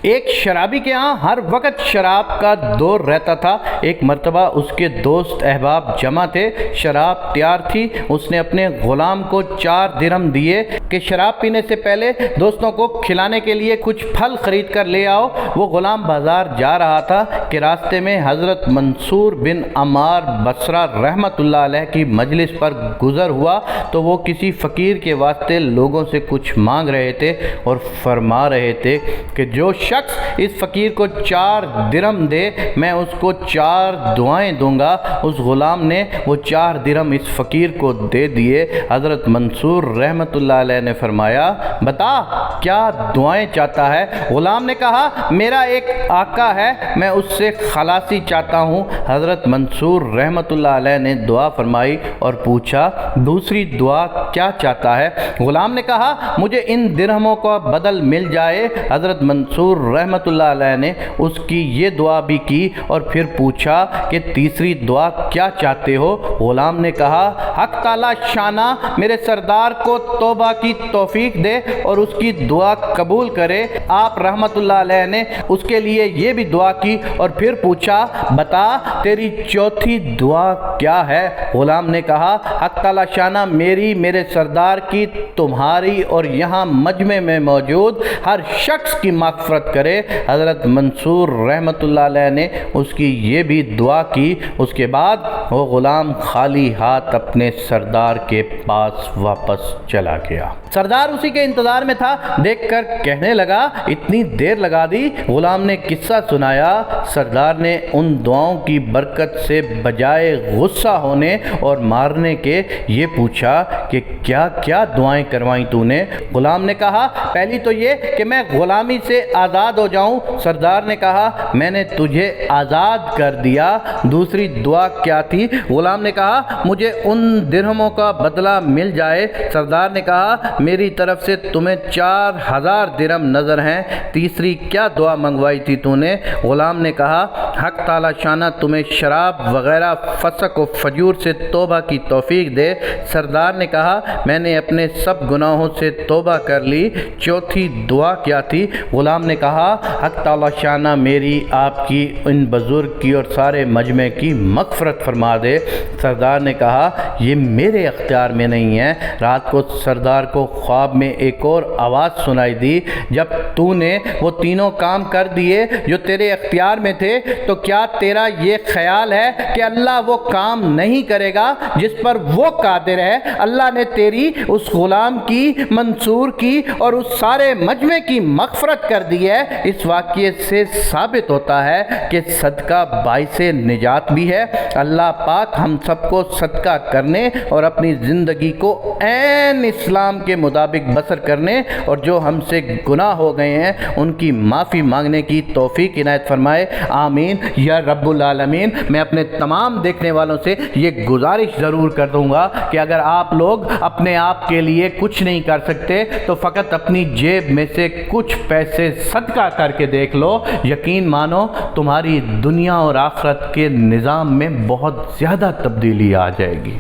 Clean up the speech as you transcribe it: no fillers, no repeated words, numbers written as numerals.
ایک شرابی کے ہاں ہر وقت شراب کا دور رہتا تھا۔ ایک مرتبہ اس کے دوست احباب جمع تھے، شراب تیار تھی۔ اس نے اپنے غلام کو 4 درہم دیے کہ شراب پینے سے پہلے دوستوں کو کھلانے کے لیے کچھ پھل خرید کر لے آؤ۔ وہ غلام بازار جا رہا تھا کہ راستے میں حضرت منصور بن عمار بصرہ رحمۃ اللہ علیہ کی مجلس پر گزر ہوا تو وہ کسی فقیر کے واسطے لوگوں سے کچھ مانگ رہے تھے اور فرما رہے تھے کہ جو شخص اس فقیر کو 4 درہم دے میں اس کو 4 دعائیں دوں گا۔ اس غلام نے وہ 4 درہم اس فقیر کو دے دیے۔ حضرت منصور رحمۃ اللہ علیہ نے فرمایا، بتا کیا دعائیں چاہتا ہے؟ غلام نے کہا، میرا ایک آقا ہے، میں اس سے خلاصی چاہتا ہوں۔ حضرت منصور رحمۃ اللہ علیہ نے دعا فرمائی اور پوچھا، دوسری دعا کیا چاہتا ہے؟ غلام نے کہا، مجھے ان درہموں کا بدل مل جائے۔ حضرت منصور رحمۃ اللہ علیہ نے اس کی یہ دعا بھی کی اور پھر پوچھا کہ تیسری دعا کیا چاہتے ہو؟ غلام نے کہا، حق تعالی شانہ میرے سردار کو توبہ کی توفیق دے اور اس کی دعا قبول کرے۔ آپ رحمۃ اللہ علیہ نے اس کے لیے یہ بھی دعا کی اور پھر پوچھا، بتا تیری چوتھی دعا کیا ہے؟ غلام نے کہا، حق تعالی شانہ میرے سردار کی، تمہاری اور یہاں مجمع میں موجود ہر شخص کی مغفرت کرے۔ حضرت منصور رحمۃ اللہ علیہ نے اس کی یہ بھی دعا کی۔ اس کے بعد وہ غلام خالی ہاتھ اپنے سردار کے پاس واپس چلا گیا۔ سردار اسی کے انتظار میں تھا، دیکھ کر کہنے لگا، اتنی دیر لگا دی؟ غلام نے قصہ سنایا۔ سردار نے ان دعاؤں کی برکت سے بجائے غصہ ہونے اور مارنے کے یہ پوچھا کہ کیا کیا دعائیں کروائیں تو نے؟ غلام نے کہا، پہلی تو یہ کہ میں غلامی سے آزاد ہو جاؤں۔ سردار نے کہا، میں نے تجھے آزاد کر دیا۔ دوسری دعا کیا تھی؟ غلام نے کہا، مجھے ان درہموں کا بدلہ مل جائے۔ سردار نے کہا، میری طرف سے تمہیں 4000 درہم نظر ہیں۔ تیسری کیا دعا منگوائی تھی تو نے؟ غلام نے کہا، حق تعالی شانہ تمہیں شراب وغیرہ فسق و فجور سے توبہ کی توفیق دے۔ سردار نے کہا، میں نے اپنے سب گناہوں سے توبہ کر لی۔ چوتھی دعا کیا تھی؟ غلام نے کہا، حق تعالی شانہ میری، آپ کی، ان بزرگ کی اور سارے مجمع کی مغفرت فرما دے۔ سردار نے کہا، یہ میرے اختیار میں نہیں ہے۔ رات کو سردار کو خواب میں ایک اور آواز سنائی دی، جب تو نے وہ تینوں کام کر دیے جو تیرے اختیار میں تھے تو کیا تیرا یہ خیال ہے کہ اللہ وہ کام نہیں کرے گا جس پر وہ قادر ہے؟ اللہ نے تیری، اس غلام کی، منصور کی اور اس سارے مجمع کی مغفرت کر دی ہے۔ اس واقعے سے ثابت ہوتا ہے کہ صدقہ باعث نجات بھی ہے۔ اللہ پاک ہم سب کو صدقہ کرنے اور اپنی زندگی کو عین اسلام کے مطابق بسر کرنے اور جو ہم سے گناہ ہو گئے ہیں ان کی معافی مانگنے کی توفیق عنایت فرمائے، آمین یا رب العالمین۔ میں اپنے تمام دیکھنے والوں سے یہ گزارش ضرور کر دوں گا کہ اگر آپ لوگ اپنے آپ کے لیے کچھ نہیں کر سکتے تو فقط اپنی جیب میں سے کچھ پیسے صدقہ کر کے دیکھ لو، یقین مانو تمہاری دنیا اور آخرت کے نظام میں بہت زیادہ تبدیلی آ جائے گی۔